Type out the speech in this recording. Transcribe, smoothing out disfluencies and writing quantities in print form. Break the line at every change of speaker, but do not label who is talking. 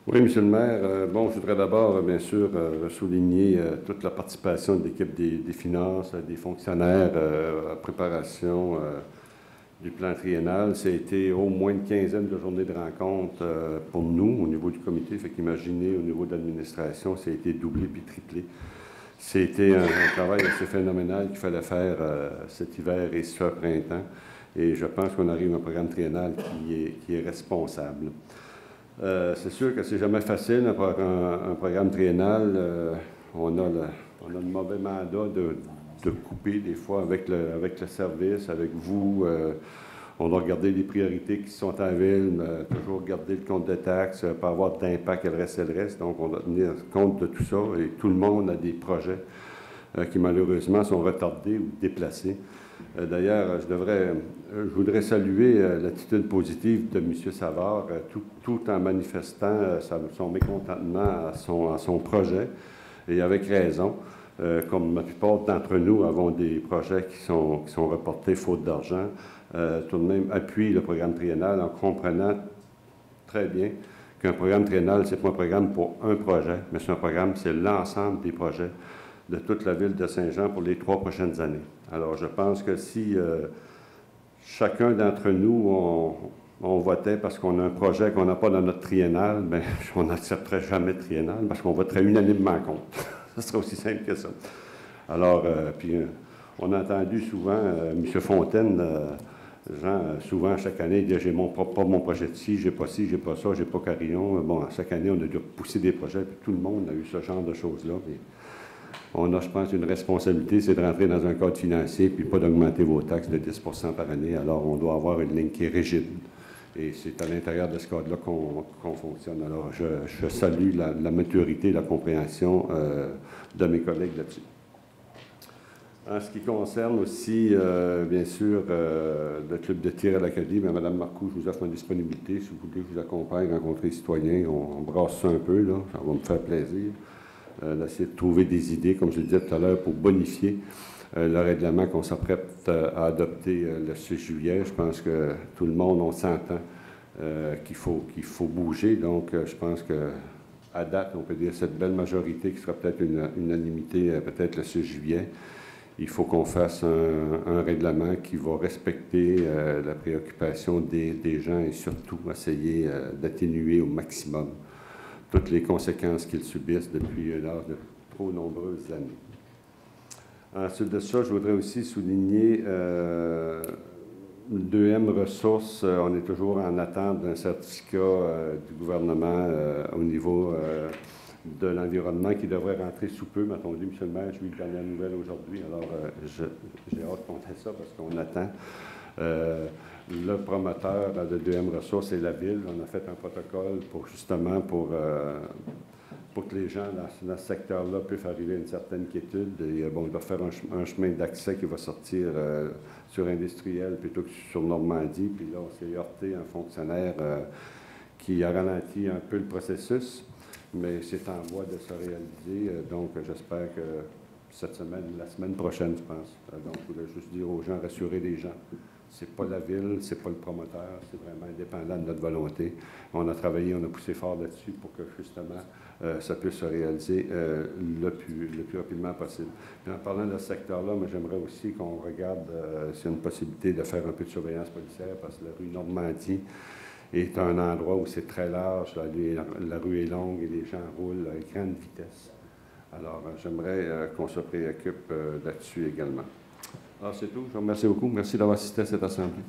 Oui, Monsieur le maire. Bon, je voudrais d'abord, bien sûr, souligner toute la participation de l'équipe des finances, des fonctionnaires à la préparation du plan triennal. Ça a été au moins une quinzaine de journées de rencontres pour nous au niveau du comité. Fait qu'imaginez, au niveau de l'administration, ça a été doublé puis triplé. C'était un travail assez phénoménal qu'il fallait faire cet hiver et ce printemps. Et je pense qu'on arrive à un programme triennal qui est responsable. C'est sûr que c'est jamais facile, un programme triennal. On a le mauvais mandat de couper des fois avec le service, avec vous. On doit regarder les priorités qui sont en ville, toujours garder le compte de taxes, pas avoir d'impact et le reste. Donc, on doit tenir compte de tout ça. Et tout le monde a des projets qui, malheureusement, sont retardés ou déplacés. D'ailleurs, je voudrais saluer l'attitude positive de M. Savard, tout en manifestant son mécontentement à son projet, et avec raison. Comme la plupart d'entre nous avons des projets qui sont reportés faute d'argent, tout de même appuie le programme triennal en comprenant très bien qu'un programme triennal, ce n'est pas un programme pour un projet, mais c'est un programme, c'est l'ensemble des projets de toute la ville de Saint-Jean pour les 3 prochaines années. Alors, je pense que si chacun d'entre nous, on votait parce qu'on a un projet qu'on n'a pas dans notre triennal, bien, on n'accepterait jamais de triennal parce qu'on voterait unanimement contre. Ce serait aussi simple que ça. Alors, on a entendu souvent M. Fontaine, Jean, souvent, chaque année, il dit « j'ai pas mon projet de ci, j'ai pas ci, j'ai pas ça, j'ai pas Carillon ». Bon, chaque année, on a dû repousser des projets, puis tout le monde a eu ce genre de choses-là. On a, je pense, une responsabilité, c'est de rentrer dans un cadre financier, puis pas d'augmenter vos taxes de 10 par année. Alors, on doit avoir une ligne qui est rigide. Et c'est à l'intérieur de ce cadre-là qu'on fonctionne. Alors, je salue la maturité, la compréhension de mes collègues là-dessus. En ce qui concerne aussi, bien sûr, le club de tir à l'Acadie, Mme Marcoux, je vous offre ma disponibilité. Si vous voulez que je vous accompagne, rencontrer les citoyens, on brasse ça un peu, là, ça va me faire plaisir. D'essayer de trouver des idées, comme je le disais tout à l'heure, pour bonifier le règlement qu'on s'apprête à adopter le 6 juillet. Je pense que tout le monde, on s'entend qu'il faut bouger. Donc, je pense qu'à date, on peut dire cette belle majorité qui sera peut-être une unanimité, peut-être le 6 juillet, il faut qu'on fasse un règlement qui va respecter la préoccupation des gens et surtout essayer d'atténuer au maximum toutes les conséquences qu'ils subissent depuis lors de trop nombreuses années. Ensuite de ça, je voudrais aussi souligner le 2M Ressources. On est toujours en attente d'un certificat du gouvernement au niveau de l'environnement qui devrait rentrer sous peu. M'a-t-on dit, M. le maire, j'ai eu une dernière nouvelle aujourd'hui, alors j'ai hâte qu'on ait ça parce qu'on attend. Le promoteur de 2M Ressources et la Ville. On a fait un protocole justement pour que les gens dans ce secteur-là puissent arriver à une certaine quiétude. Et bon, il va faire un chemin d'accès qui va sortir sur Industriel plutôt que sur Normandie. Puis là, on s'est heurté à un fonctionnaire qui a ralenti un peu le processus, mais c'est en voie de se réaliser. Donc, j'espère que cette semaine, la semaine prochaine, je pense. Donc, je voulais juste dire aux gens, rassurer les gens. C'est pas la ville, c'est pas le promoteur, c'est vraiment indépendant de notre volonté. On a travaillé, on a poussé fort là-dessus pour que, justement, ça puisse se réaliser le plus rapidement possible. Puis en parlant de ce secteur-là, j'aimerais aussi qu'on regarde s'il y a une possibilité de faire un peu de surveillance policière, parce que la rue Normandie est un endroit où c'est très large, la rue est longue et les gens roulent à grande vitesse. Alors, j'aimerais qu'on se préoccupe là-dessus également. Alors, c'est tout. Je vous remercie beaucoup. Merci d'avoir assisté à cette assemblée.